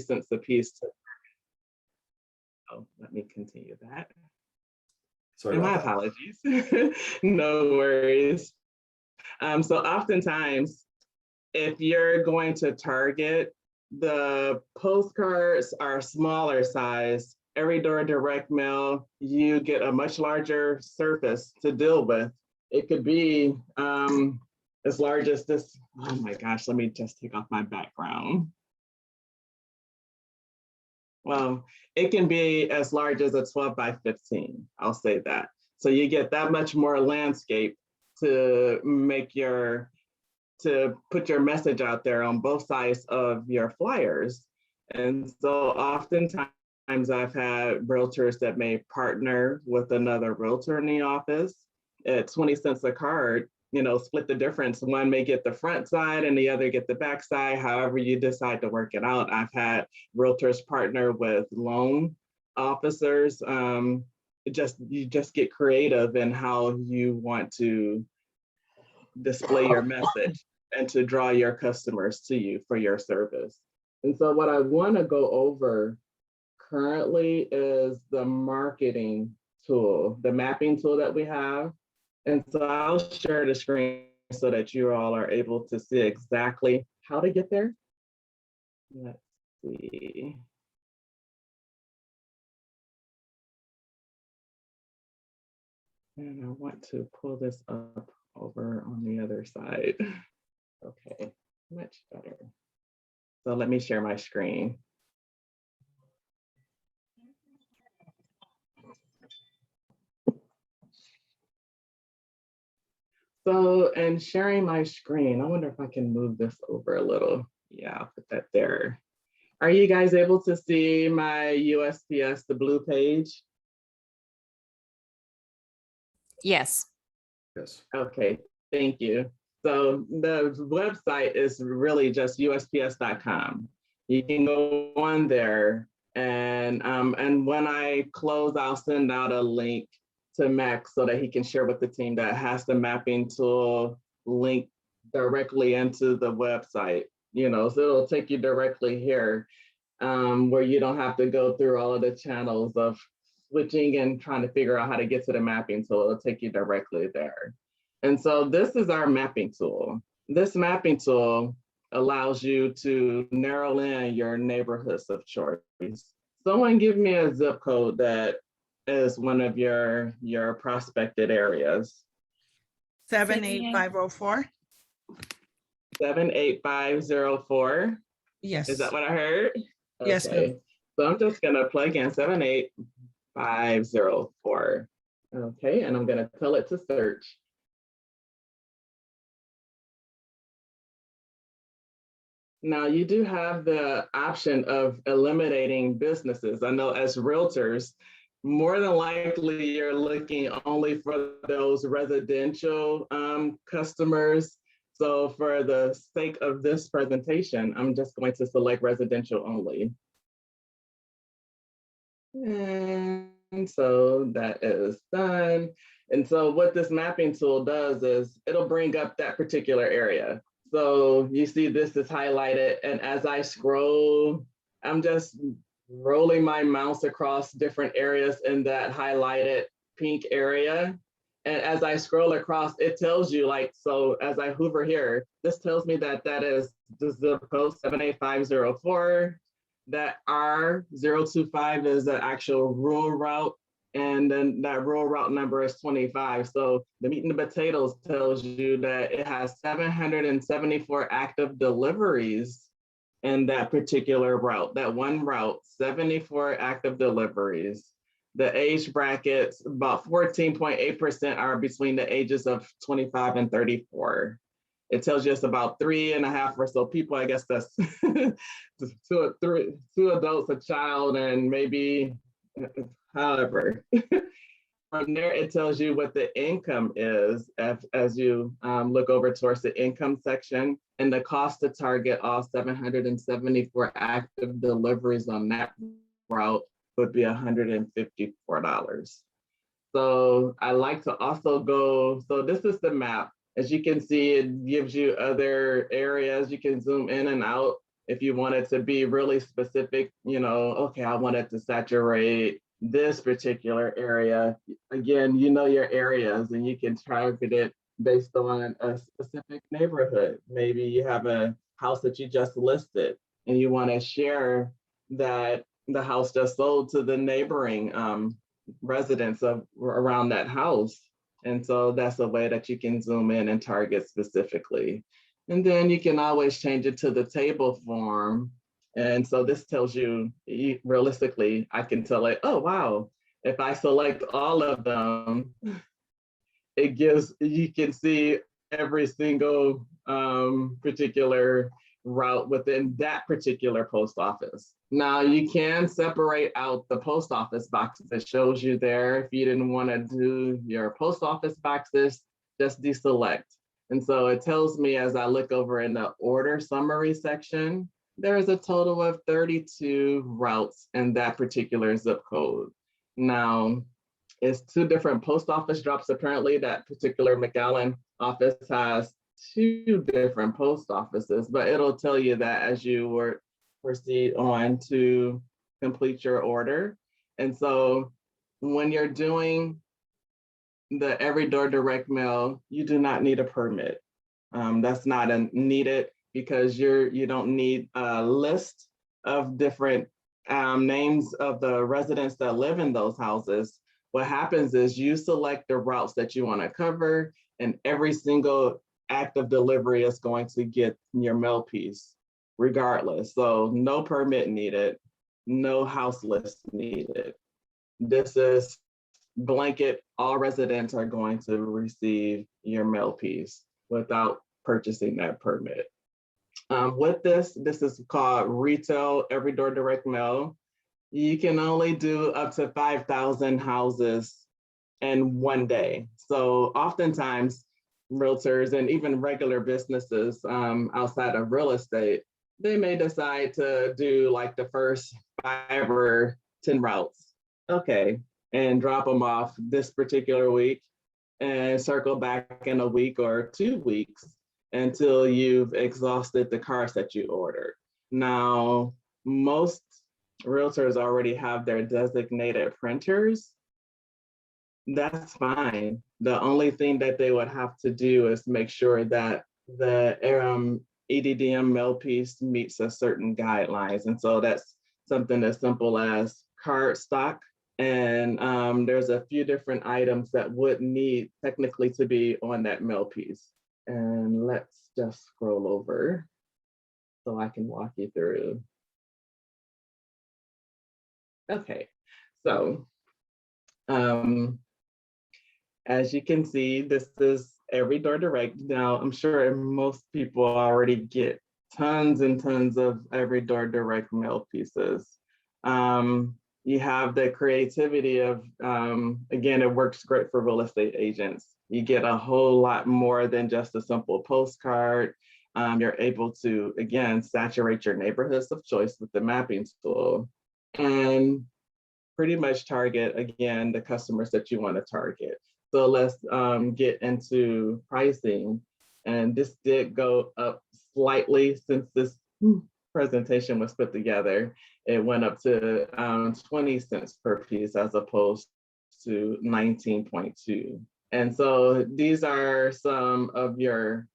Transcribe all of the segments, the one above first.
cents a piece. Oh, let me continue that. Sorry and about my that. apologies. No worries. So oftentimes, if you're going to Target, the postcards are smaller size. Every door direct mail, you get a much larger surface to deal with. It could be as large as this. Oh my gosh, let me just take off my background. Well, it can be as large as a 12 by 15, I'll say that. So you get that much more landscape to to put your message out there on both sides of your flyers. And so oftentimes I've had realtors that may partner with another realtor in the office at 20 cents a card, split the difference. One may get the front side and the other get the back side, however you decide to work it out. I've had realtors partner with loan officers. You just get creative in how you want to display your message and to draw your customers to you for your service. And so what I want to go over currently is the marketing tool, the mapping tool that we have. And so I'll share the screen so that you all are able to see exactly how to get there. Let's see. And I want to pull this up over on the other side. Okay, much better. So let me share my screen. So, and sharing my screen, I wonder if I can move this over a little. Yeah, I'll put that there. Are you guys able to see my USPS, the blue page? Yes. Yes. Okay, thank you. So the website is really just USPS.com. You can go on there, and when I close, I'll send out a link to Max so that he can share with the team that has the mapping tool link directly into the website. So it'll take you directly here, where you don't have to go through all of the channels of switching and trying to figure out how to get to the mapping tool. It'll take you directly there. And so this is our mapping tool. This mapping tool allows you to narrow in your neighborhoods of choice. Someone give me a zip code that is one of your prospected areas. 78504. 78504. Yes. Is that what I heard? Yes, Okay. So I'm just gonna plug in 78504. Okay, and I'm gonna tell it to search. Now you do have the option of eliminating businesses. I know as realtors, more than likely you're looking only for those residential customers. So for the sake of this presentation, I'm just going to select residential only. And so that is done. And so what this mapping tool does is it'll bring up that particular area. So you see this is highlighted, and as I scroll, I'm just rolling my mouse across different areas in that highlighted pink area. And as I scroll across, it tells you so as I hover here, this tells me that is the zip code 78504, that R025 is the actual rural route, and then that rural route number is 25. So the meat and the potatoes tells you that it has 774 active deliveries in that particular route, that one route, 74 active deliveries. The age brackets, about 14.8% are between the ages of 25 and 34. It tells you it's about 3.5 or so people. I guess that's two adults, a child, and maybe however. From there, it tells you what the income is as you look over towards the income section, and the cost to target all 774 active deliveries on that route would be $154. So I like to also go, so this is the map. As you can see, it gives you other areas. You can zoom in and out If you wanted to be really specific, okay, I wanted to saturate this particular area. Again, you know your areas and you can target it based on a specific neighborhood. Maybe you have a house that you just listed and you want to share that the house just sold to the neighboring residents of around that house. And so that's a way that you can zoom in and target specifically. And then you can always change it to the table form. And so this tells you, realistically, I can tell it, oh, wow, if I select all of them, you can see every single particular route within that particular post office. Now you can separate out the post office boxes. It shows you there. If you didn't want to do your post office boxes, just deselect. And so it tells me as I look over in the order summary section, there is a total of 32 routes in that particular zip code. Now, it's 2 different post office drops. Apparently that particular McAllen office has 2 different post offices, but it'll tell you that as you proceed on to complete your order. And so when you're doing the every door direct mail, you do not need a permit. That's not needed because you don't need a list of different names of the residents that live in those houses. What happens is you select the routes that you want to cover, and every single act of delivery is going to get your mail piece regardless. So no permit needed, no house list needed. This is blanket, all residents are going to receive your mail piece without purchasing that permit. With this is called retail every door direct mail. You can only do up to 5,000 houses in one day. So oftentimes realtors and even regular businesses outside of real estate, they may decide to do like the first 5 or 10 routes. Okay, and drop them off this particular week and circle back in a week or 2 weeks until you've exhausted the cars that you ordered. Now, most realtors already have their designated printers. That's fine. The only thing that they would have to do is make sure that the EDDM mail piece meets a certain guidelines. And so that's something as simple as card stock. And there's a few different items that would need technically to be on that mail piece. And let's just scroll over so I can walk you through. Okay, so as you can see, this is every door direct. Now, I'm sure most people already get tons and tons of every door direct mail pieces. You have the creativity of, again, it works great for real estate agents. You get a whole lot more than just a simple postcard. You're able to, again, saturate your neighborhoods of choice with the mapping tool and pretty much target, again, the customers that you want to target. So let's get into pricing. And this did go up slightly since this presentation was put together. It went up to 20 cents per piece as opposed to 19.2. And so these are some of your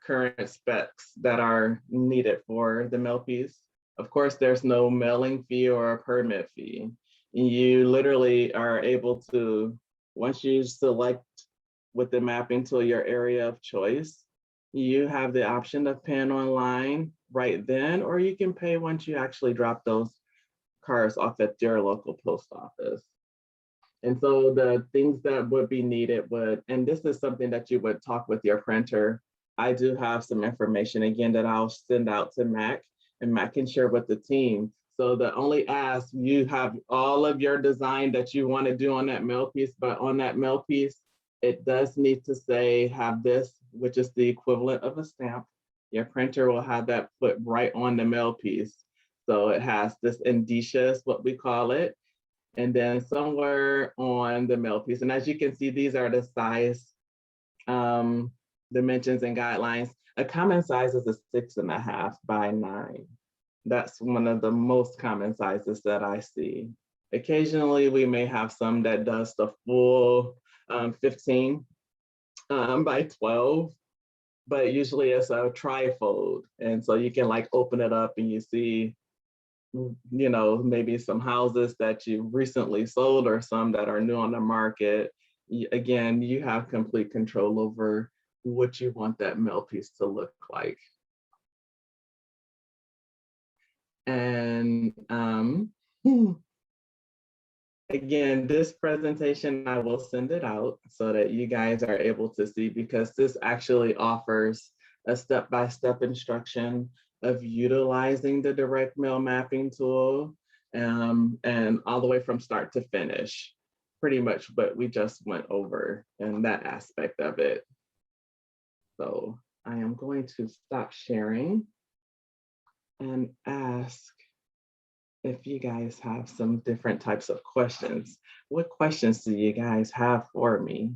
current specs that are needed for the mail piece. Of course, there's no mailing fee or a permit fee. You literally are able to, once you select with the mapping tool your area of choice, you have the option of paying online right then, or you can pay once you actually drop those cars off at your local post office. And so the things that would be needed would, and this is something that you would talk with your printer. I do have some information again that I'll send out to Mac, and Mac can share with the team. So the only ask, you have all of your design that you want to do on that mail piece, but on that mail piece, it does need to say have this, which is the equivalent of a stamp. Your printer will have that put right on the mail piece. So it has this indicia is what we call it. And then somewhere on the mail piece. And as you can see, these are the size dimensions and guidelines. A common size is a 6.5 by 9. That's one of the most common sizes that I see. Occasionally, we may have some that does the full 15 by 12, but usually it's a trifold. And so you can like open it up and you see, maybe some houses that you recently sold or some that are new on the market. Again, you have complete control over what you want that mail piece to look like. And again, this presentation, I will send it out so that you guys are able to see, because this actually offers a step-by-step instruction of utilizing the direct mail mapping tool, and all the way from start to finish, pretty much what we just went over in that aspect of it. So I am going to stop sharing and ask if you guys have some different types of questions. What questions do you guys have for me?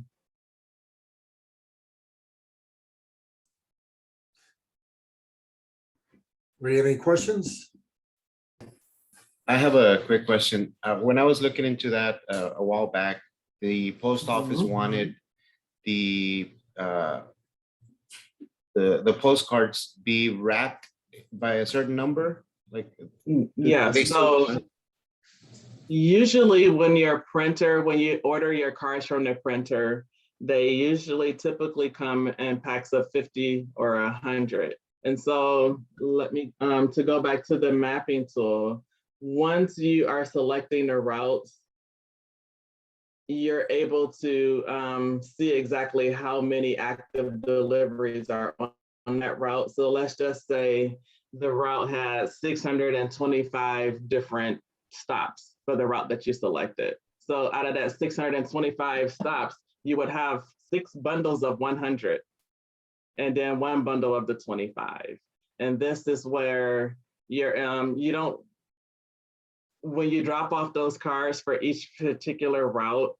Any questions? I have a quick question. When I was looking into that a while back, the post office wanted the postcards be wrapped by a certain number. Like, yeah, so usually when you order your cards from the printer, they usually typically come in packs of 50 or 100. And so let me, to go back to the mapping tool, once you are selecting the routes, you're able to see exactly how many active deliveries are on that route. So let's just say the route has 625 different stops for the route that you selected. So out of that 625 stops, you would have 6 bundles of 100 and then 1 bundle of the 25. And this is where you don't, when you drop off those cards for each particular route,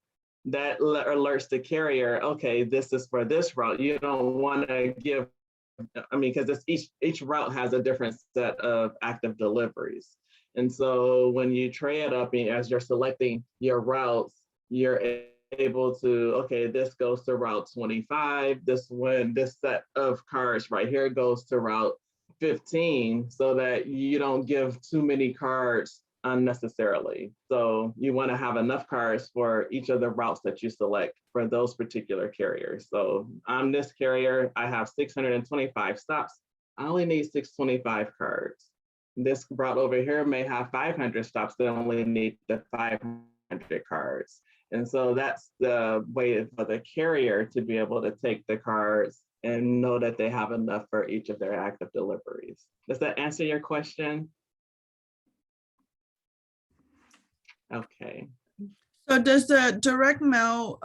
that alerts the carrier, okay, this is for this route. You don't want to give, because each route has a different set of active deliveries. And so when you tray it up and as you're selecting your routes, you're able to, okay, this goes to route 25. This set of cards right here goes to route 15, so that you don't give too many cards unnecessarily. So you want to have enough cards for each of the routes that you select for those particular carriers. So I'm this carrier, I have 625 stops. I only need 625 cards. This route over here may have 500 stops, they only need the 500 cards. And so that's the way for the carrier to be able to take the cards and know that they have enough for each of their active deliveries. Does that answer your question? Okay. So does the direct mail,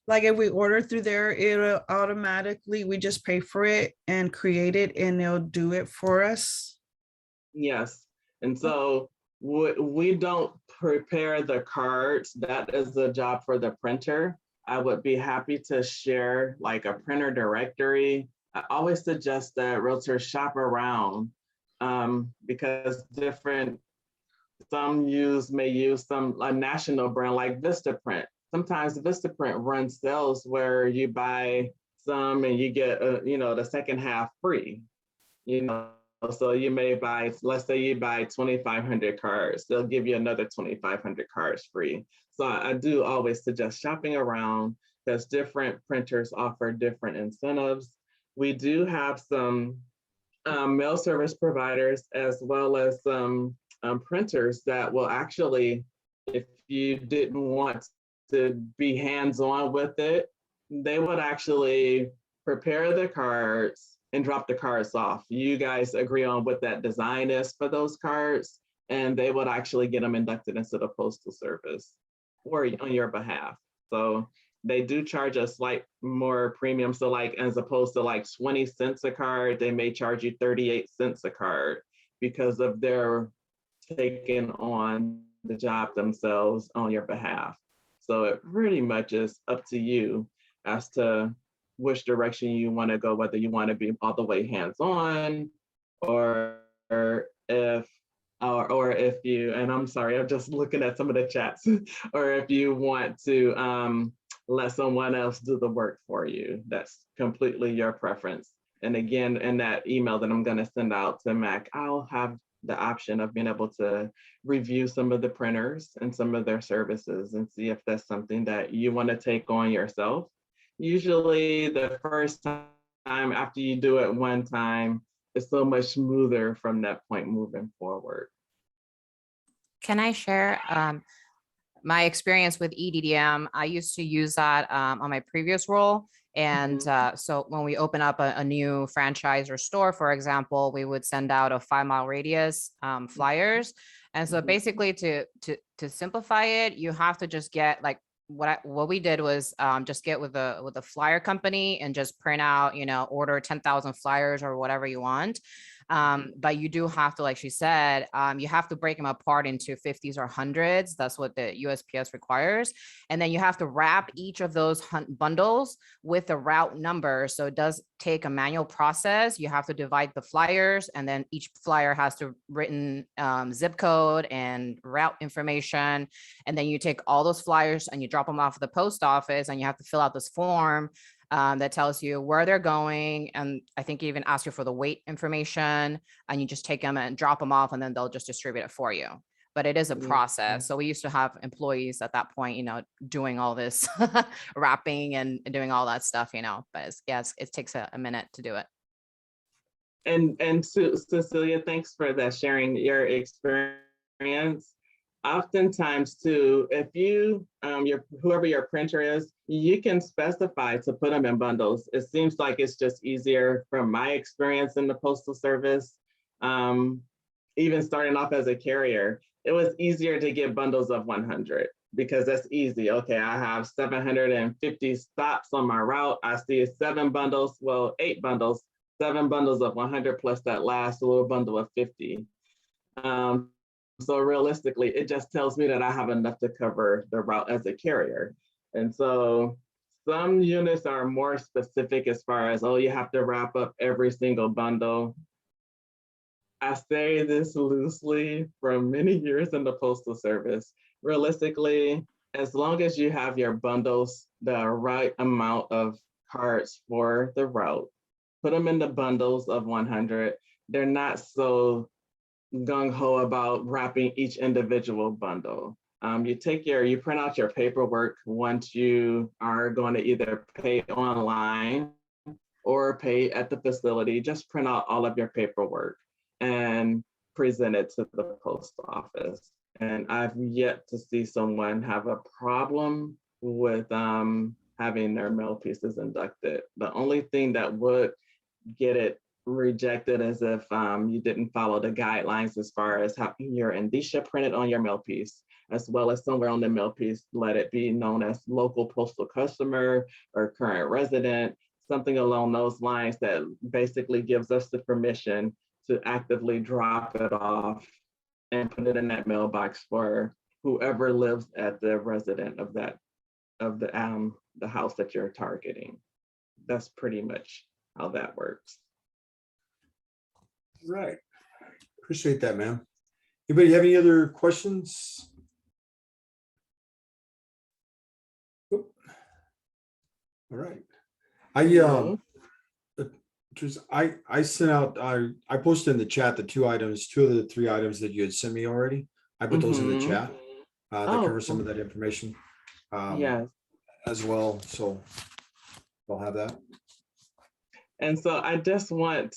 like if we order through there, it'll automatically, we just pay for it and create it and they'll do it for us? Yes. And so we don't prepare the cards. That is the job for the printer. I would be happy to share like a printer directory. I always suggest that realtors shop around because some may use a national brand like Vistaprint. Sometimes Vistaprint runs sales where you buy some and you get the second half free. So you may buy, let's say you buy 2,500 cards, they'll give you another 2,500 cards free. So I do always suggest shopping around because different printers offer different incentives. We do have some mail service providers as well as some printers that will actually, if you didn't want to be hands-on with it, they would actually prepare the cards and drop the cards off. You guys agree on what that design is for those cards, and they would actually get them inducted into the Postal Service or on your behalf. So they do charge a slight more premium. So like, as opposed to like 20 cents a card, they may charge you 38 cents a card because of their taking on the job themselves on your behalf. So it pretty much is up to you as to which direction you want to go, whether you want to be all the way hands-on, or if or if you, and I'm sorry, I'm just looking at some of the chats, or if you want to let someone else do the work for you. That's completely your preference. And again, in that email that I'm going to send out to Mac, I'll have the option of being able to review some of the printers and some of their services and see if that's something that you want to take on yourself. Usually the first time after you do it one time, it's so much smoother from that point moving forward. Can I share my experience with EDDM? I used to use that on my previous role. And so when we open up a new franchise or store, for example, we would send out a 5-mile radius flyers. And so basically to simplify it, you have to just get like, what we did was just get with a flyer company and just print out, order 10,000 flyers or whatever you want. But you do have to, like she said, you have to break them apart into 50s or 100s. That's what the USPS requires. And then you have to wrap each of those bundles with a route number. So it does take a manual process. You have to divide the flyers, and then each flyer has to written zip code and route information. And then you take all those flyers and you drop them off at the post office, and you have to fill out this form that tells you where they're going. And I think you even ask you for the weight information, and you just take them and drop them off, and then they'll just distribute it for you. But it is a process. So we used to have employees at that point, doing all this wrapping and doing all that stuff, but it takes a minute to do it. And Cecilia, thanks for that, sharing your experience. Oftentimes too, if you, whoever your printer is, you can specify to put them in bundles. It seems like it's just easier from my experience in the Postal Service. Even starting off as a carrier, it was easier to get bundles of 100 because that's easy. Okay, I have 750 stops on my route. I see 8 bundles, 7 bundles of 100 plus that last little bundle of 50. So realistically, it just tells me that I have enough to cover the route as a carrier. And so some units are more specific as far as, you have to wrap up every single bundle. I say this loosely from many years in the Postal Service. Realistically, as long as you have your bundles, the right amount of cards for the route, put them in the bundles of 100. They're not so gung-ho about wrapping each individual bundle. You print out your paperwork once you are going to either pay online or pay at the facility. Just print out all of your paperwork and present it to the post office. And I've yet to see someone have a problem with having their mail pieces inducted. The only thing that would get it rejected is if you didn't follow the guidelines as far as having your indicia printed on your mail piece, as well as somewhere on the mail piece, let it be known as local postal customer or current resident, something along those lines that basically gives us the permission to actively drop it off and put it in that mailbox for whoever lives at the resident of the house that you're targeting. That's pretty much how that works. Right. Appreciate that, ma'am. Anybody have any other questions? Oop. All right. I sent out, I posted in the chat the 2 of the 3 items that you had sent me already. I put those in the chat. That cover some of that information Yes. as well. So I'll have that. And so I did want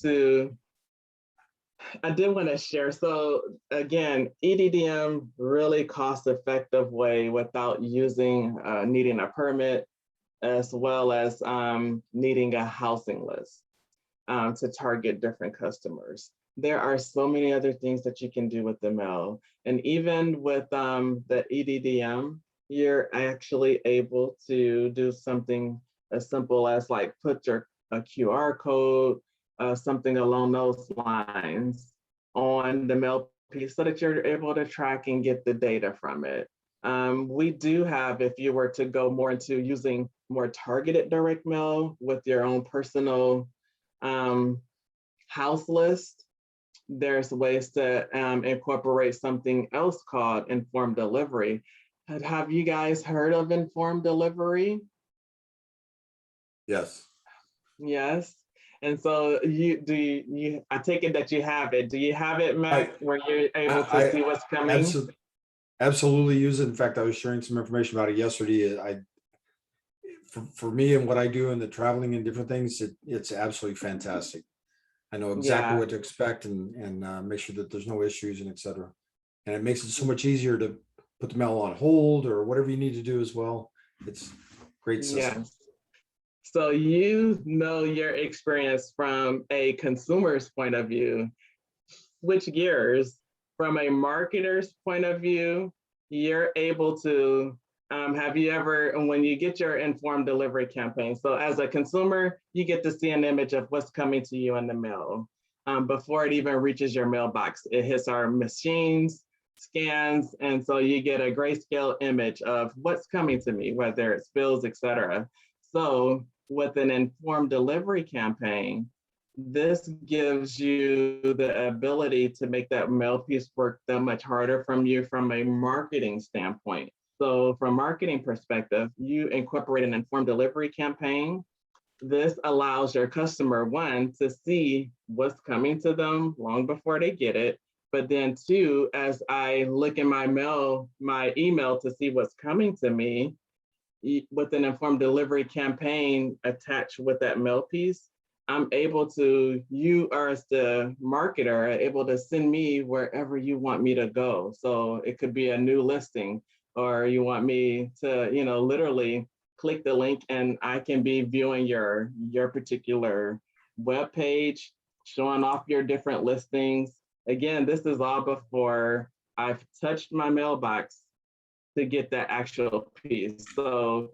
to share. So again, EDDM, really cost-effective way without needing a permit, as well as needing a housing list to target different customers. There are so many other things that you can do with the mail. And even with the EDDM, you're actually able to do something as simple as like put a QR code, something along those lines on the mail piece so that you're able to track and get the data from it. We do have, if you were to go more into using more targeted direct mail with your own personal house list, there's ways to incorporate something else called informed delivery. Have you guys heard of informed delivery? Yes. Yes. And so I take it that you have it. Do you have it, Matt, where you're able to see what's coming? Absolutely use it. In fact, I was sharing some information about it yesterday. For me and what I do and the traveling and different things, it's absolutely fantastic. I know exactly what to expect and make sure that there's no issues and et cetera. And it makes it so much easier to put the mail on hold or whatever you need to do as well. It's a great system. Yes. So you know your experience from a consumer's point of view. Switch gears from a marketer's point of view. You're able to have you ever, when you get your informed delivery campaign, so as a consumer, you get to see an image of what's coming to you in the mail. Before it even reaches your mailbox, it hits our machines, scans, and so you get a grayscale image of what's coming to me, whether it's bills, et cetera. So with an informed delivery campaign, this gives you the ability to make that mail piece work that much harder from you from a marketing standpoint. So from a marketing perspective, you incorporate an informed delivery campaign. This allows your customer, one, to see what's coming to them long before they get it. But then two, as I look in my email to see what's coming to me, with an informed delivery campaign attached with that mail piece, I'm able to, you as the marketer, are able to send me wherever you want me to go. So it could be a new listing, or you want me to, literally click the link and I can be viewing your particular web page, showing off your different listings. Again, this is all before I've touched my mailbox to get that actual piece. So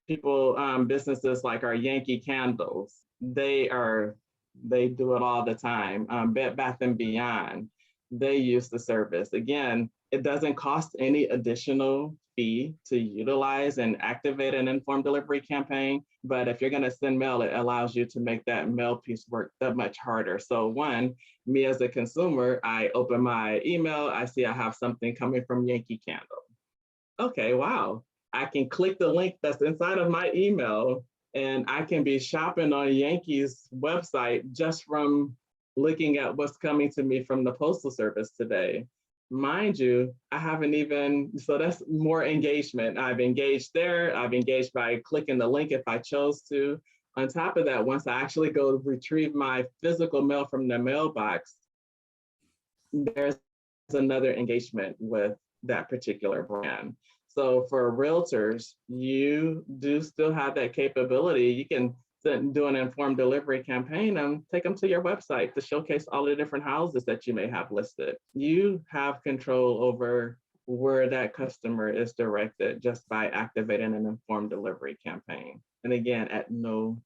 people, businesses like our Yankee Candles, they do it all the time. Bed Bath and Beyond, they use the service. Again, it doesn't cost any additional fee to utilize and activate an informed delivery campaign. But if you're going to send mail, it allows you to make that mail piece work that much harder. So one, me as a consumer, I open my email, I see I have something coming from Yankee Candle. Okay, wow. I can click the link that's inside of my email and I can be shopping on Yankee's website just from looking at what's coming to me from the Postal Service today. Mind you, I haven't even, so that's more engagement. I've engaged there. I've engaged by clicking the link if I chose to. On top of that, once I actually go retrieve my physical mail from the mailbox, there's another engagement with that particular brand. So for realtors, you do still have that capability. You can do an informed delivery campaign and take them to your website to showcase all the different houses that you may have listed. You have control over where that customer is directed just by activating an informed delivery campaign. And again, at no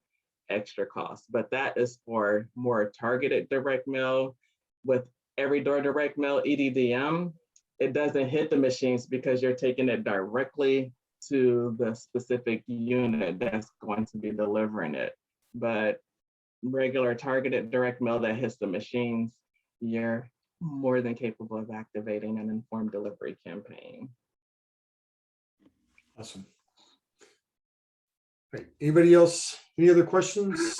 extra cost, but that is for more targeted direct mail. With every door direct mail, EDDM, it doesn't hit the machines because you're taking it directly to the specific unit that's going to be delivering it. But regular targeted direct mail that hits the machines, you're more than capable of activating an informed delivery campaign. Awesome. Great. Anybody else? Any other questions?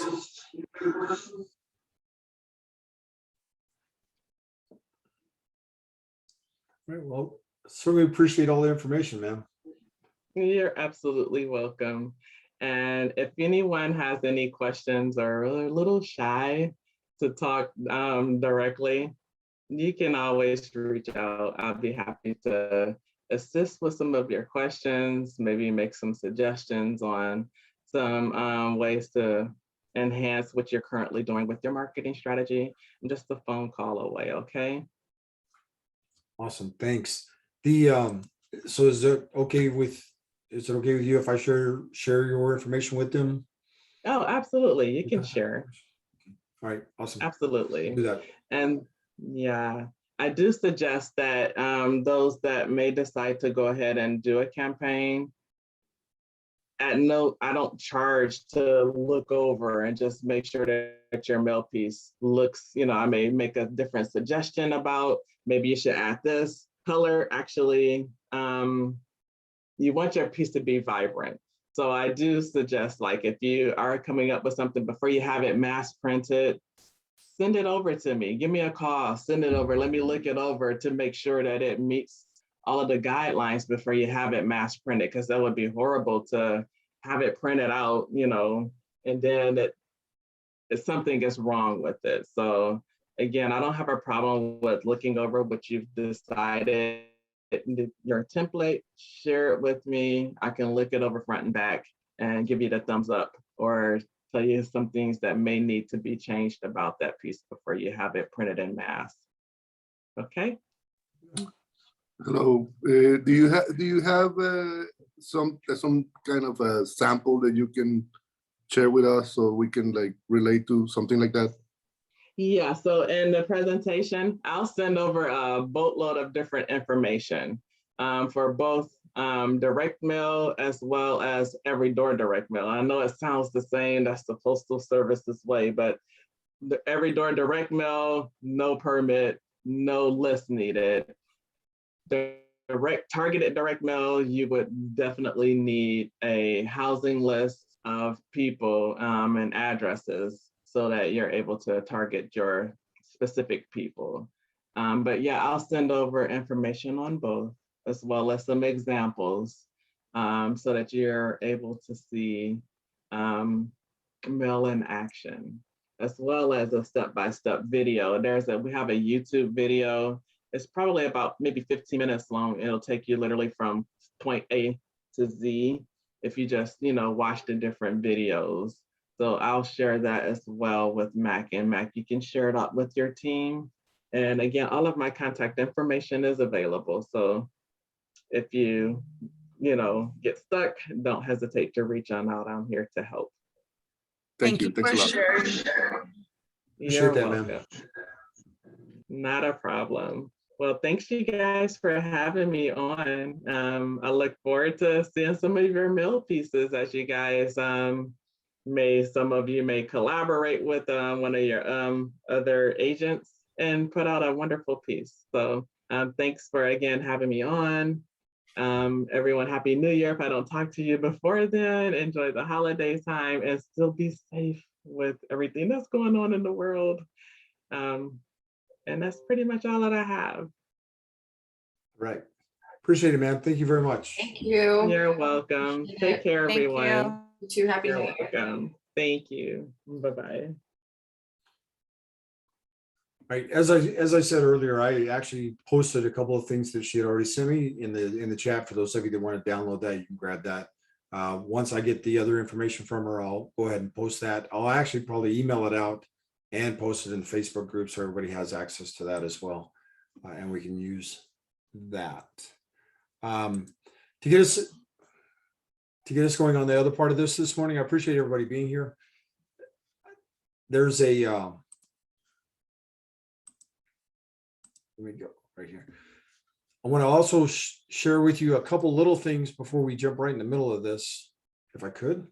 All right, well, certainly appreciate all the information, man. You're absolutely welcome. And if anyone has any questions or are a little shy to talk directly, you can always reach out. I'll be happy to assist with some of your questions, maybe make some suggestions on some ways to enhance what you're currently doing with your marketing strategy. I'm just a phone call away, okay? Awesome, thanks. So is it okay with you if I share your information with them? Oh, absolutely. You can share. All right, awesome. Absolutely. Do that. And yeah, I do suggest that those that may decide to go ahead and do a campaign, at no, I don't charge to look over and just make sure that your mail piece looks, I may make a different suggestion about, maybe you should add this color. Actually, you want your piece to be vibrant. So I do suggest, like, if you are coming up with something before you have it mass printed, send it over to me. Give me a call, send it over. Let me look it over to make sure that it meets all of the guidelines before you have it mass printed, because that would be horrible to have it printed out, and then something is wrong with it. So again, I don't have a problem with looking over what you've decided, your template, share it with me. I can look it over front and back and give you the thumbs up, or tell you some things that may need to be changed about that piece before you have it printed in mass. Okay. Hello. Do you have some kind of a sample that you can share with us so we can like relate to something like that? Yeah, so in the presentation, I'll send over a boatload of different information for both direct mail as well as every door direct mail. I know it sounds the same, that's the postal service's way, but the every door direct mail, no permit, no list needed. Targeted direct mail, you would definitely need a housing list of people and addresses so that you're able to target your specific people. But yeah, I'll send over information on both, as well as some examples so that you're able to see mail in action, as well as a step-by-step video. We have a YouTube video. It's probably about maybe 15 minutes long. It'll take you literally from point A to Z if you just, watch the different videos. So I'll share that as well with Mac, and Mac, you can share it up with your team. And again, all of my contact information is available. So if you, get stuck, don't hesitate to reach on out. I'm here to help. Thank you. for Thanks a lot. sharing. You're that, welcome. ma'am. Not a problem. Well, thanks you guys for having me on. I look forward to seeing some of your mail pieces as you guys some of you may collaborate with one of your other agents and put out a wonderful piece. So thanks for again having me on. Everyone, Happy New Year. If I don't talk to you before then, enjoy the holiday time and still be safe with everything that's going on in the world. And that's pretty much all that I have. Right. Appreciate it, man. Thank you very much. Thank you. You're welcome. Take care, Thank everyone. you. You too. Happy You're New Year. welcome. Thank you. Bye-bye. Right. As I said earlier, I actually posted a couple of things that she had already sent me in the chat. For those of you that want to download that, you can grab that. Once I get the other information from her, I'll go ahead and post that. I'll actually probably email it out and post it in the Facebook group so everybody has access to that as well. And we can use that. To get us going on the other part of this morning, I appreciate everybody being here. There's a let me go right here. I want to also share with you a couple little things before we jump right in the middle of this, if I could.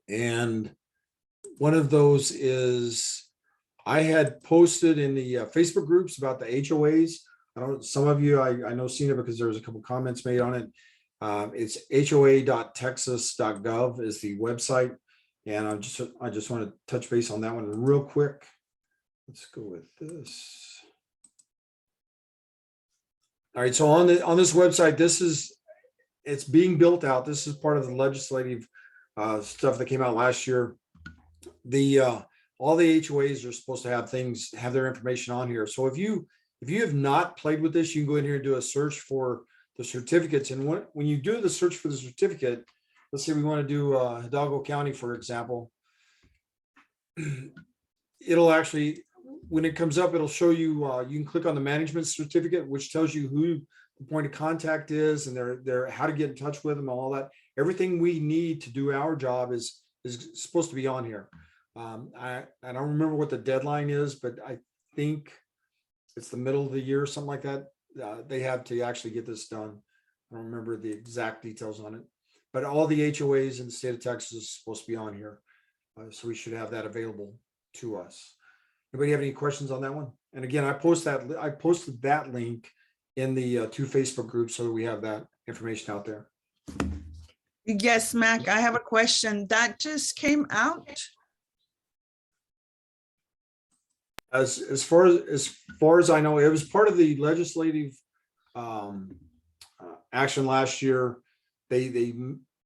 And one of those is I had posted in the Facebook groups about the HOAs. Some of you, I know seen it because there was a couple comments made on it. It's hoa.texas.gov is the website. And I just want to touch base on that one real quick. Let's go with this. All right, so on this website, it's being built out. This is part of the legislative stuff that came out last year. All the HOAs are supposed to have their information on here. So if you have not played with this, you can go in here and do a search for the certificates. And when you do the search for the certificate, let's say we want to do Hidalgo County, for example, it'll actually, when it comes up, it'll show you, you can click on the management certificate, which tells you who the point of contact is and their how to get in touch with them, all that. Everything we need to do our job is supposed to be on here. I don't remember what the deadline is, but I think it's the middle of the year, something like that. They have to actually get this done. I don't remember the exact details on it, but all the HOAs in the state of Texas is supposed to be on here. So we should have that available to us. Anybody have any questions on that one? And again, I posted that link in the 2 Facebook groups, so that we have that information out there. Yes, Mac, I have a question. That just came out? As far as I know, it was part of the legislative action last year. They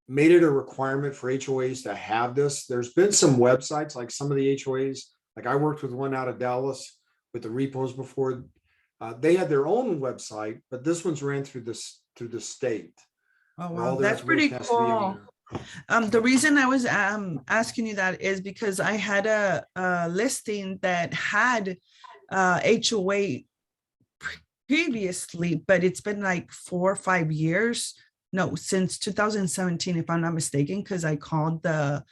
made it a requirement for HOAs to have this. There's been some websites, like some of the HOAs, like I worked with one out of Dallas with the repos before. They had their own website, but this one's ran through the state. Oh, where wow, all the that's pretty information has to be on cool. there. The reason I was asking you that is because I had a listing that had HOA previously, but it's been like 4 or 5 years. No, since 2017, if I'm not mistaken, because I called the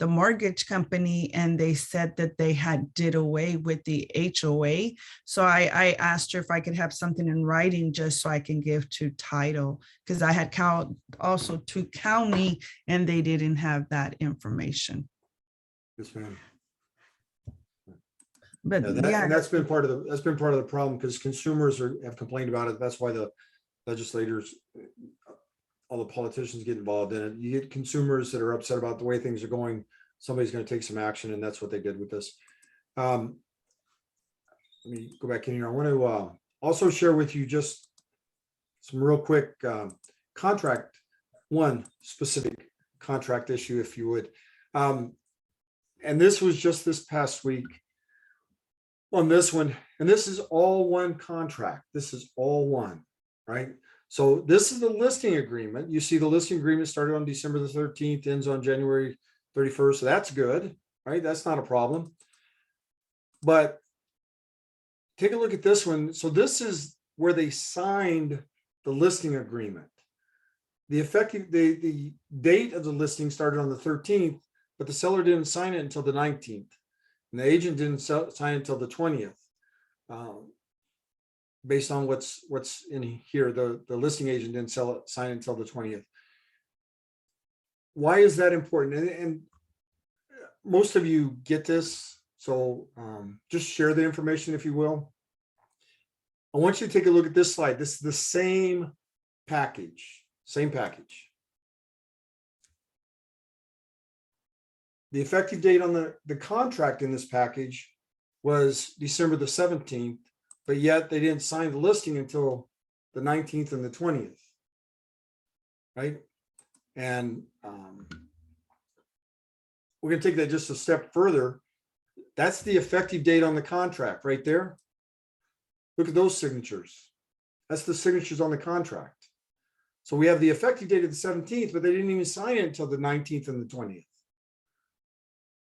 mortgage company and they said that they had did away with the HOA. So I asked her if I could have something in writing just so I can give to title, because I had called also to county and they didn't have that information. Yes, ma'am. But And that's been part of the problem, because consumers have complained about it. That's why the legislators, all the politicians get involved in it. You get consumers that are upset about the way things are going. Somebody's going to take some action, and that's what they did with this. Let me go back in here. I want to also share with you just some real quick one specific contract issue, if you would. And this was just this past week on this one, and this is all one contract. This is all one, right? So this is the listing agreement. You see the listing agreement started on December the 13th, ends on January 31st. So that's good, right? That's not a problem. But take a look at this one. So this is where they signed the listing agreement. The date of the listing started on the 13th, but the seller didn't sign it until the 19th. And the agent didn't sign it until the 20th. Based on what's in here, the listing agent didn't sign it until the 20th. Why is that important? And most of you get this, so just share the information if you will. I want you to take a look at this slide. This is the same package, The effective date on the contract in this package was December the 17th, but yet they didn't sign the listing until the 19th and the 20th, right? And we're going to take that just a step further. That's the effective date on the contract right there. Look at those signatures. That's the signatures on the contract. So we have the effective date of the 17th, but they didn't even sign it until the 19th and the 20th.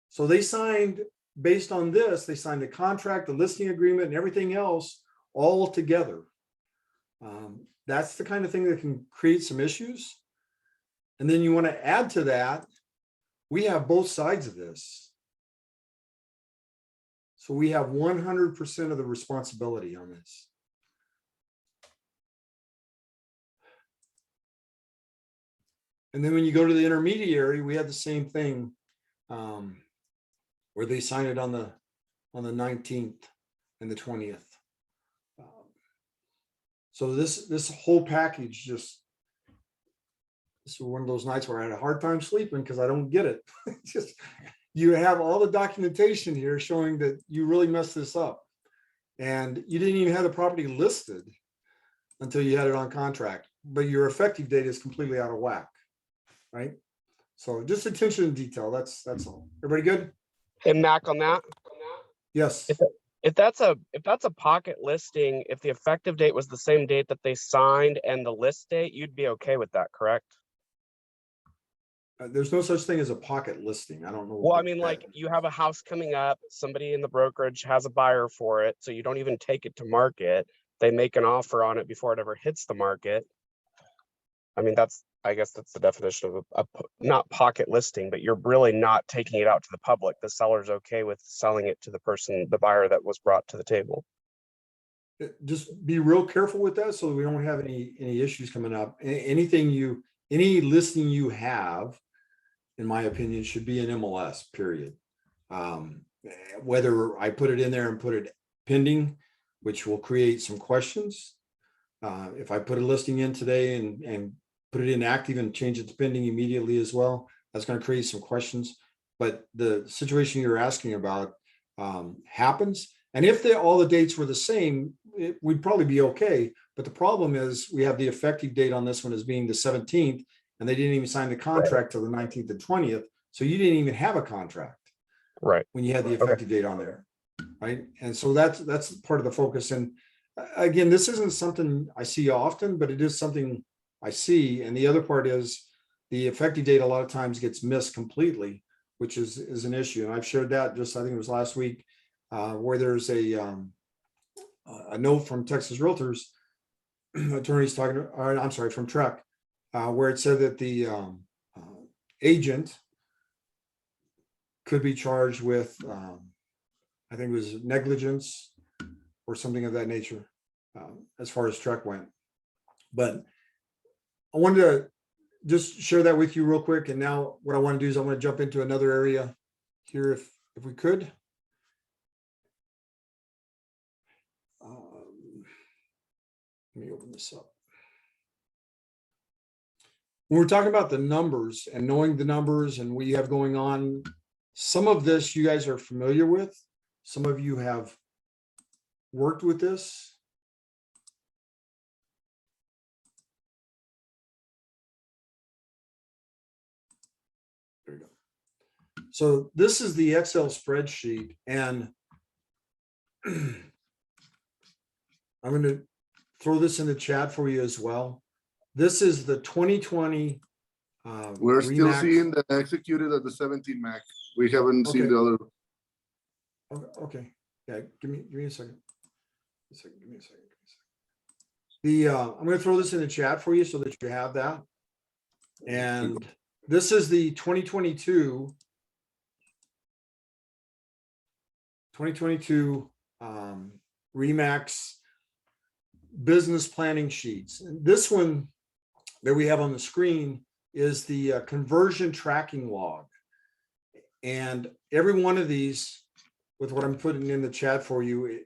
So they signed, based on this, they signed the contract, the listing agreement, and everything else all together. That's the kind of thing that can create some issues. And then you want to add to that, we have both sides of this. So we have 100% of the responsibility on this. And then when you go to the intermediary, we have the same thing, where they sign it on the 19th and the 20th. So this whole package this is one of those nights where I had a hard time sleeping because I don't get it. Just you have all the documentation here showing that you really messed this up, and you didn't even have the property listed until you had it on contract, but your effective date is completely out of whack, right? So just attention to detail. That's all. Everybody good? Hey, Mac, on that, Yes. if that's a pocket listing, if the effective date was the same date that they signed and the list date, you'd be okay with that, correct? There's no such thing as a pocket listing. I don't know. Well, I mean, like you have a house coming up, somebody in the brokerage has a buyer for it, so you don't even take it to market. They make an offer on it before it ever hits the market. I mean, I guess that's the definition of a not pocket listing, but you're really not taking it out to the public. The seller's okay with selling it to the buyer that was brought to the table. just be real careful with that so that we don't have any issues coming up. Any listing you have, in my opinion, should be an MLS, period. Whether I put it in there and put it pending, which will create some questions. If I put a listing in today and put it in active and change it to pending immediately as well, that's going to create some questions. But the situation you're asking about happens. And if all the dates were the same, we'd probably be okay. But the problem is we have the effective date on this one as being the 17th, and they didn't even sign the contract till the 19th and 20th. So you didn't even have a contract when you had the effective date on there, right? And so that's part of the focus. And again, this isn't something I see often, but it is something I see. And the other part is the effective date a lot of times gets missed completely, which is an issue. And I've shared that just, I think it was last week, where there's a note from Texas Realtors attorneys talking, or I'm sorry, from Trek, where it said that the agent could be charged with, I think it was negligence or something of that nature, as far as Trek went. But I wanted to just share that with you real quick. And now what I want to do is I want to jump into another area here, if we could. Let me open this up. When we're talking about the numbers and knowing the numbers and what you have going on, some of this you guys are familiar with. Some of you have worked with this. There we go. So this is the Excel spreadsheet, and I'm going to throw this in the chat for you as well. This is the 2020. We're still seeing the executed at the 17 Mac. We haven't seen the other. Okay. Yeah. Give me a second. Give me a second. I'm going to throw this in the chat for you so that you have that. And this is the 2022 Remax business planning sheets. And this one that we have on the screen is the conversion tracking log. And every one of these, with what I'm putting in the chat for you,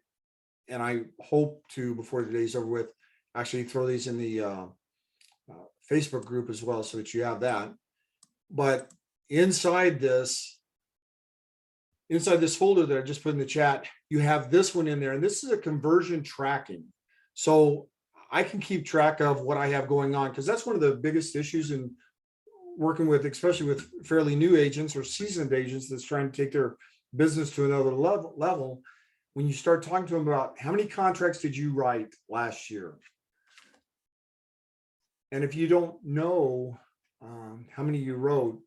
and I hope to, before the day's over with, actually throw these in the Facebook group as well, so that you have that. But inside this folder that I just put in the chat, you have this one in there, and this is a conversion tracking. So I can keep track of what I have going on, because that's one of the biggest issues in working with, especially with fairly new agents or seasoned agents that's trying to take their business to another level. When you start talking to them about how many contracts did you write last year? And if you don't know how many you wrote,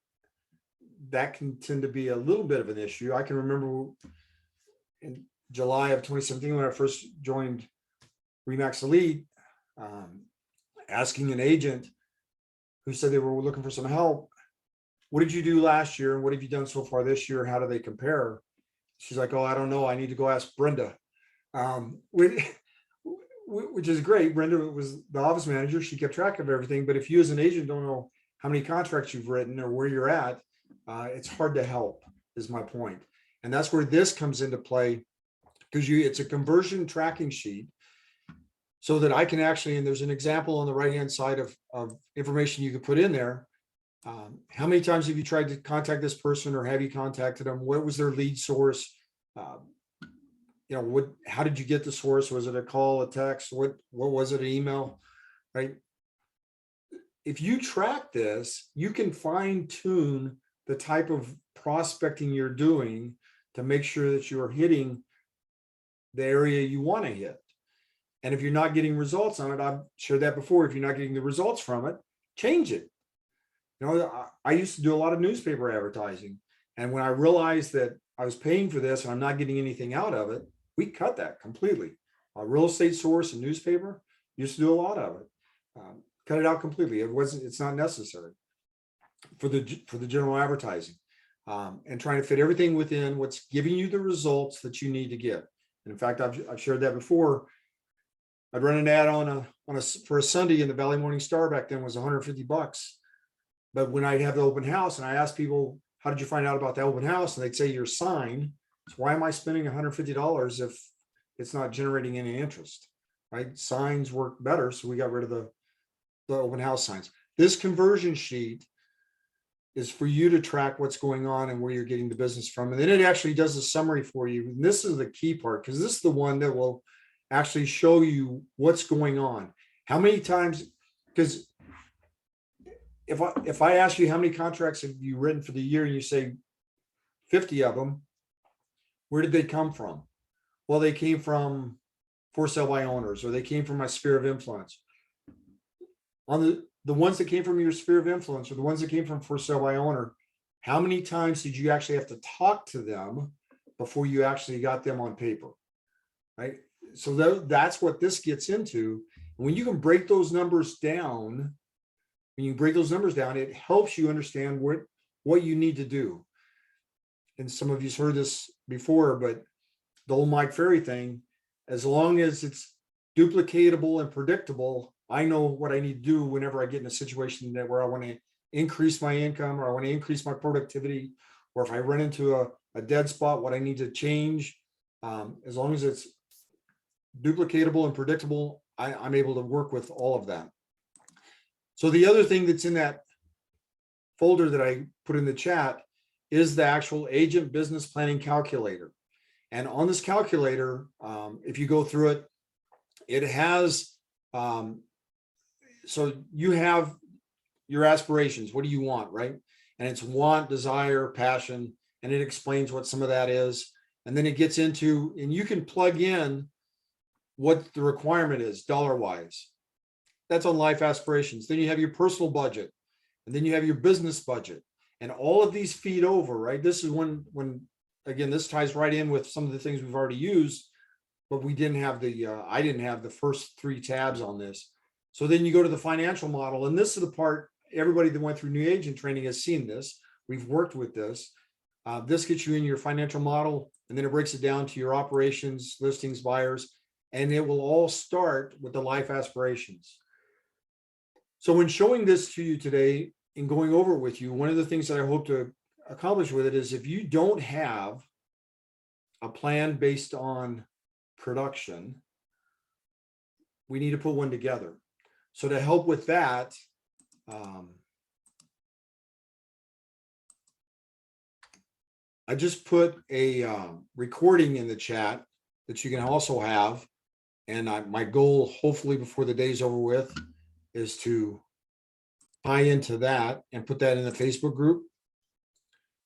that can tend to be a little bit of an issue. I can remember in July of 2017, when I first joined Remax Elite, asking an agent who said they were looking for some help, what did you do last year and what have you done so far this year? How do they compare? She's like, oh, I don't know. I need to go ask Brenda, which is great. Brenda was the office manager. She kept track of everything. But if you as an agent don't know how many contracts you've written or where you're at, it's hard to help, is my point. And that's where this comes into play, because it's a conversion tracking sheet, so that I can actually, and there's an example on the right-hand side of information you can put in there. How many times have you tried to contact this person, or have you contacted them? What was their lead source? How did you get the source? Was it a call, a text? What was it, an email, right? If you track this, you can fine tune the type of prospecting you're doing to make sure that you're hitting the area you want to hit. And if you're not getting results on it, I've shared that before. If you're not getting the results from it, change it. I used to do a lot of newspaper advertising. And when I realized that I was paying for this and I'm not getting anything out of it, we cut that completely. A real estate source and newspaper used to do a lot of it. Cut it out completely. It's not necessary for the general advertising. And trying to fit everything within what's giving you the results that you need to get. And in fact, I've shared that before. I'd run an ad for a Sunday in the Valley Morning Star back then was $150. But when I'd have the open house and I asked people, how did you find out about the open house? And they'd say your sign. So why am I spending $150 if it's not generating any interest? Right? Signs work better. So we got rid of the open house signs. This conversion sheet is for you to track what's going on and where you're getting the business from. And then it actually does a summary for you. And this is the key part, because this is the one that will actually show you what's going on. How many times, because if I ask you how many contracts have you written for the year and you say 50 of them, where did they come from? Well, they came from for sale by owners, or they came from my sphere of influence. On the ones that came from your sphere of influence, or the ones that came from for sale by owner, how many times did you actually have to talk to them before you actually got them on paper? Right? So that's what this gets into. When you can break those numbers down, it helps you understand what you need to do. And some of you've heard this before, but the old Mike Ferry thing, as long as it's duplicatable and predictable, I know what I need to do whenever I get in a situation where I want to increase my income, or I want to increase my productivity, or if I run into a dead spot, what I need to change. As long as it's duplicatable and predictable, I'm able to work with all of that. So the other thing that's in that folder that I put in the chat is the actual agent business planning calculator. And on this calculator, if you go through it, it has, so you have your aspirations. What do you want, right? And it's want, desire, passion, and it explains what some of that is. And then it gets into, and you can plug in what the requirement is dollar-wise. That's on life aspirations. Then you have your personal budget, and then you have your business budget, and all of these feed over, right? This is when again, this ties right in with some of the things we've already used, but we didn't have I didn't have the first 3 tabs on this. So then you go to the financial model, and this is the part everybody that went through new agent training has seen this. We've worked with this. This gets you in your financial model, and then it breaks it down to your operations, listings, buyers, and it will all start with the life aspirations. So when showing this to you today and going over it with you, one of the things that I hope to accomplish with it is, if you don't have a plan based on production, we need to put one together. So to help with that, I just put a recording in the chat that you can also have. And my goal, hopefully before the day's over with, is to tie into that and put that in the Facebook group,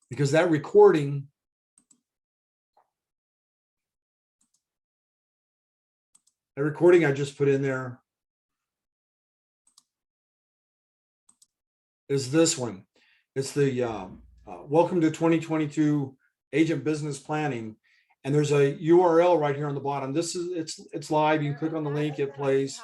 because that recording I just put in there is this one. It's the welcome to 2022 agent business planning. And there's a URL right here on the bottom. This is it's live. You can click on the link, it plays.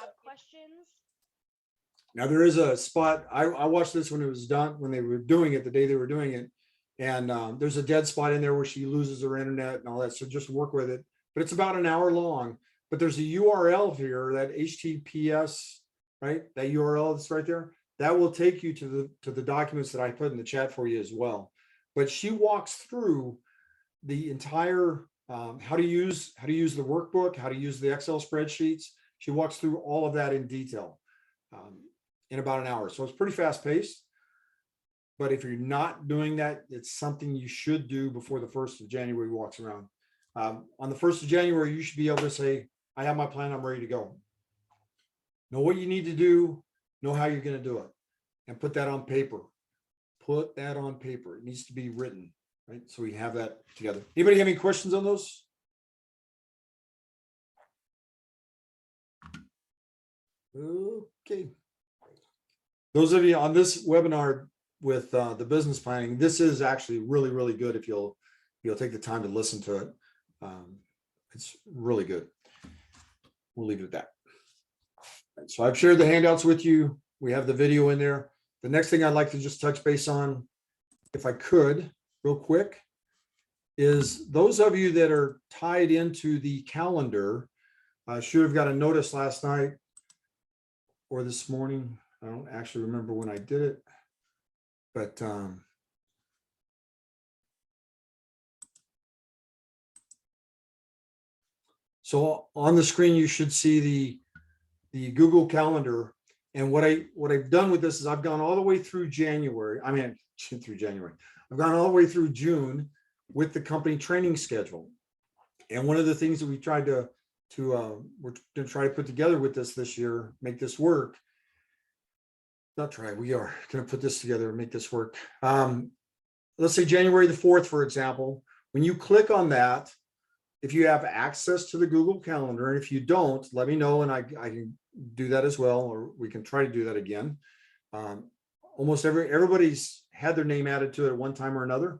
Now there is a spot. I watched this when it was done, when they were doing it, the day they were doing it. And there's a dead spot in there where she loses her internet and all that. So just work with it. But it's about an hour long. But there's a URL here, that HTTPS, right? That URL that's right there. That will take you to the documents that I put in the chat for you as well. But she walks through the entire how to use the workbook, how to use the Excel spreadsheets. She walks through all of that in detail in about an hour. So it's pretty fast paced. But if you're not doing that, it's something you should do before the 1st of January walks around. On the 1st of January, you should be able to say, I have my plan, I'm ready to go. Know what you need to do, know how you're going to do it, and put that on paper. Put that on paper. It needs to be written, right? So we have that together. Anybody have any questions on those? Okay. Those of you on this webinar with the business planning, this is actually really, really good if you'll take the time to listen to it. It's really good. We'll leave it at that. So I've shared the handouts with you. We have the video in there. The next thing I'd like to just touch base on, if I could, real quick, is those of you that are tied into the calendar. I should have got a notice last night or this morning. I don't actually remember when I did it, but so on the screen, you should see the Google Calendar. And what I've done with this is I've gone all the way through January. I mean, through January. I've gone all the way through June with the company training schedule. And one of the things that we tried we're going to try to put together with this year, make this work. Not try, we are going to put this together and make this work. Let's say January the 4th, for example. When you click on that, if you have access to the Google Calendar, and if you don't, let me know and I can do that as well, or we can try to do that again. Almost everybody's had their name added to it at one time or another.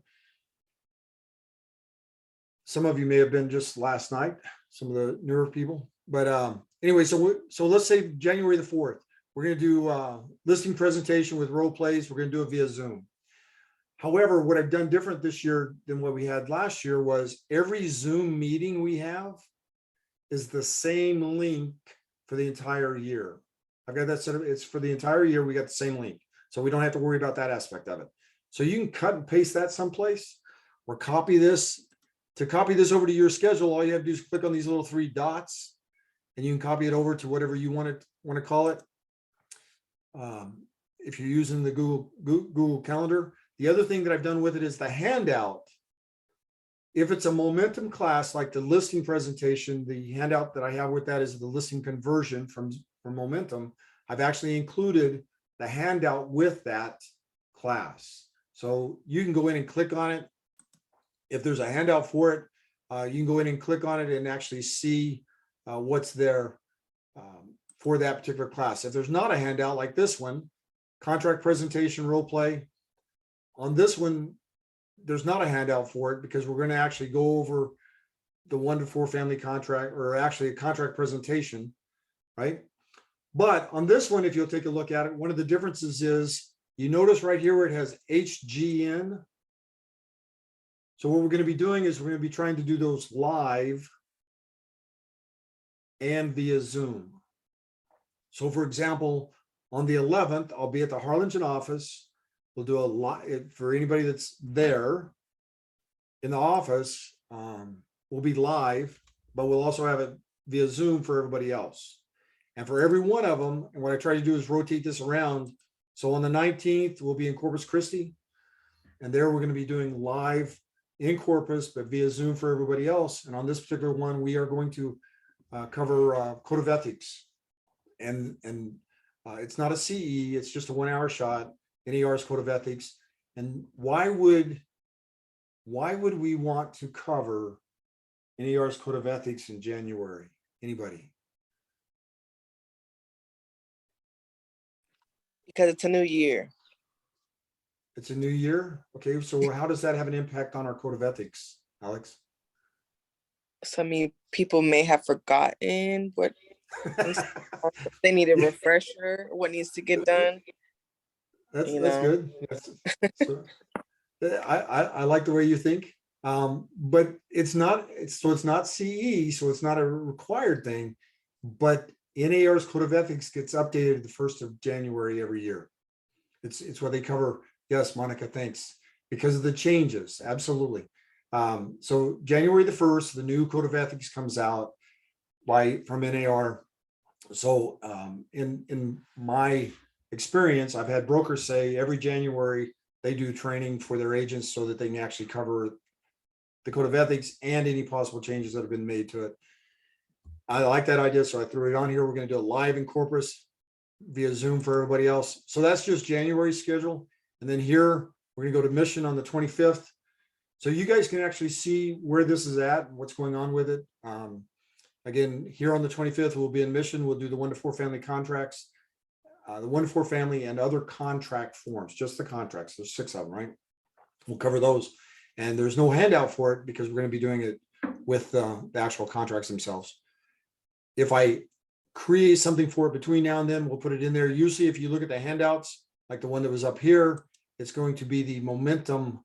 Some of you may have been just last night, some of the newer people. But anyway, so let's say January the 4th, we're going to do listing presentation with role plays. We're going to do it via Zoom. However, what I've done different this year than what we had last year was every Zoom meeting we have is the same link for the entire year. I've got that set up. It's for the entire year. We got the same link. So we don't have to worry about that aspect of it. So you can cut and paste that someplace or copy this. To copy this over to your schedule, all you have to do is click on these little 3 dots and you can copy it over to whatever you want to call it. If you're using the Google Calendar. The other thing that I've done with it is the handout. If it's a momentum class, like the listing presentation, the handout that I have with that is the listing conversion from momentum. I've actually included the handout with that class. So you can go in and click on it. If there's a handout for it, you can go in and click on it and actually see what's there for that particular class. If there's not a handout like this one, contract presentation role play, on this one, there's not a handout for it because we're going to actually go over the 1 to 4 family contract, or actually a contract presentation, right? But on this one, if you'll take a look at it, one of the differences is you notice right here where it has HGN. So what we're going to be doing is we're going to be trying to do those live and via Zoom. So for example, on the 11th, I'll be at the Harlingen office. We'll do a lot for anybody that's there in the office. We'll be live, but we'll also have it via Zoom for everybody else. And for every one of them, and what I try to do is rotate this around. So on the 19th, we'll be in Corpus Christi. And there we're going to be doing live in Corpus, but via Zoom for everybody else. And on this particular one, we are going to cover Code of Ethics. And it's not a CE, it's just a 1-hour shot. NAR's Code of Ethics. And why would we want to cover NAR's Code of Ethics in January? Anybody? Because it's a new year. It's a new year. Okay, so how does that have an impact on our Code of Ethics, Alex? So I mean, people may have forgotten what they need a refresher, what needs to get done. That's good. So, I like the way you think, but it's not CE, so it's not a required thing. But NAR's Code of Ethics gets updated the 1st of January every year. It's what they cover. Yes, Monica, thanks. Because of the changes, absolutely. So January the 1st, the new Code of Ethics comes out from NAR. So in my experience, I've had brokers say every January they do training for their agents so that they can actually cover the Code of Ethics and any possible changes that have been made to it. I like that idea, so I threw it on here. We're going to do it live in Corpus via Zoom for everybody else. So that's just January's schedule. And then here, we're going to go to Mission on the 25th. So you guys can actually see where this is at and what's going on with it. Again, here on the 25th, we'll be in Mission. We'll do the 1 to 4 family contracts, the 1 to 4 family and other contract forms, just the contracts. There's 6 of them, right? We'll cover those. And there's no handout for it because we're going to be doing it with the actual contracts themselves. If I create something for it between now and then, we'll put it in there. Usually, if you look at the handouts, like the one that was up here, it's going to be the momentum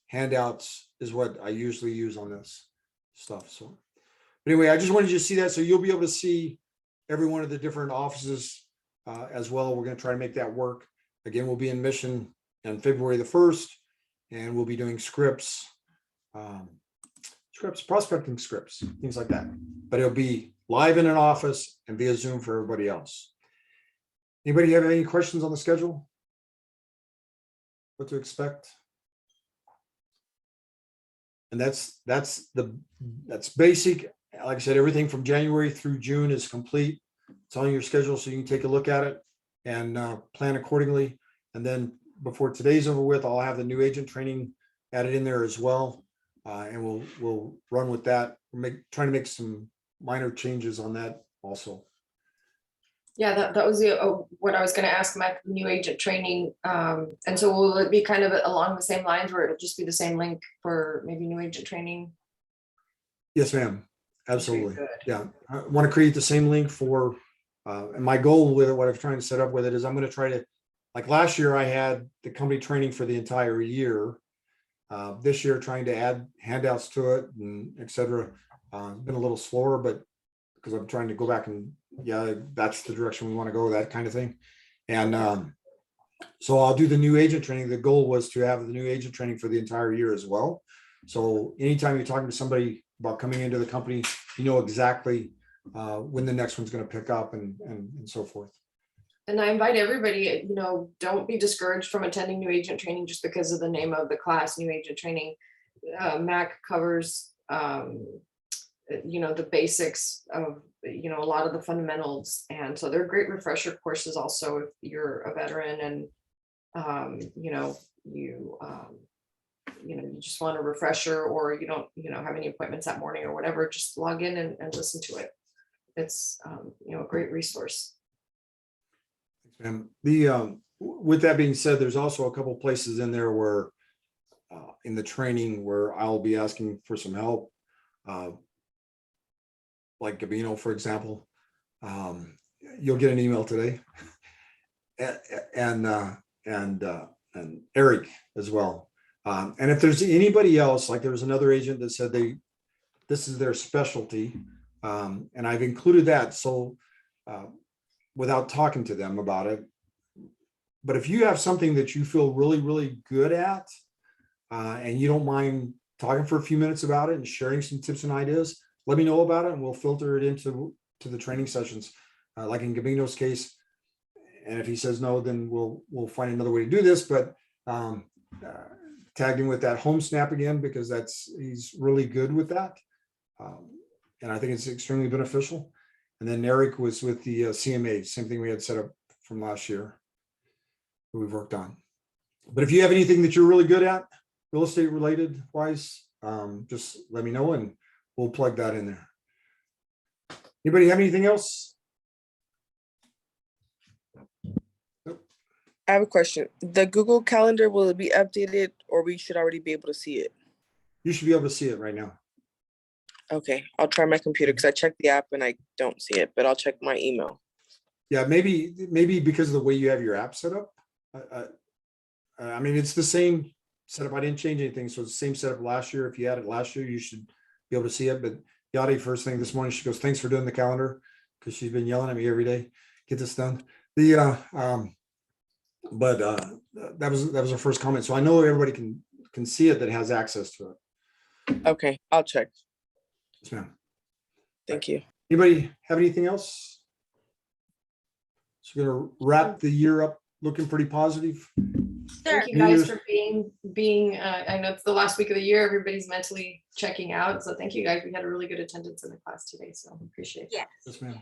handouts is what I usually use on this stuff. So, Anyway, I just wanted you to see that, so you'll be able to see every one of the different offices as well. We're going to try to make that work. Again, we'll be in Mission on February the 1st, and we'll be doing scripts, prospecting scripts, things like that. But it'll be live in an office and via Zoom for everybody else. Anybody have any questions on the schedule? What to expect? And that's basic. Like I said, everything from January through June is complete. It's on your schedule, so you can take a look at it and plan accordingly. And then before today's over with, I'll have the new agent training added in there as well. And we'll run with that. Trying to make some minor changes on that also. Yeah, that was what I was going to ask, Mike, new agent training. And so will it be kind of along the same lines where it'll just be the same link for maybe new agent training? Yes, ma'am. Absolutely. Good. Yeah. I want to create the same link for, and my goal with it, what I'm trying to set up with it is I'm going to try to, like last year, I had the company training for the entire year. This year, trying to add handouts to it and et cetera. Been a little slower, but because I'm trying to go back and that's the direction we want to go, that kind of thing. And so I'll do the new agent training. The goal was to have the new agent training for the entire year as well. So anytime you're talking to somebody about coming into the company, you know exactly when the next one's going to pick up and so forth. And I invite everybody, don't be discouraged from attending new agent training just because of the name of the class, new agent training. MAC covers, the basics of, a lot of the fundamentals. And so they're great refresher courses also if you're a veteran and, you just want a refresher or you don't, have any appointments that morning or whatever, just log in and listen to it. It's, a great resource. And with that being said, there's also a couple places in there where in the training where I'll be asking for some help, like Gabino, for example. You'll get an email today, and Eric as well. And if there's anybody else, like there was another agent that said this is their specialty, and I've included that. So without talking to them about it, but if you have something that you feel really, really good at, and you don't mind talking for a few minutes about it and sharing some tips and ideas, let me know about it and we'll filter it into the training sessions. Like in Gabino's case, and if he says no, then we'll find another way to do this, but tag him with that home snap again, because he's really good with that. And I think it's extremely beneficial. And then Eric was with the CMA, same thing we had set up from last year that we've worked on. But if you have anything that you're really good at, real estate related wise, just let me know and we'll plug that in there. Anybody have anything else? I have a question. The Google Calendar, will it be updated or we should already be able to see it? You should be able to see it right now. Okay, I'll try my computer because I checked the app and I don't see it, but I'll check my email. Yeah, maybe because of the way you have your app set up. I mean, it's the same setup. I didn't change anything. So it's the same setup last year. If you had it last year, you should be able to see it. But Yadi, first thing this morning, she goes, "Thanks for doing the calendar," because she's been yelling at me every day, "Get this done." That was her first comment. So I know everybody can see it that has access to it. Okay, I'll check. Yes, ma'am. Thank you. Anybody have anything else? So we're gonna wrap the year up looking pretty positive. Thank you guys for being. I know it's the last week of the year. Everybody's mentally checking out. So thank you guys. We had a really good attendance in the class today. So appreciate it. Yes. Yes, ma'am.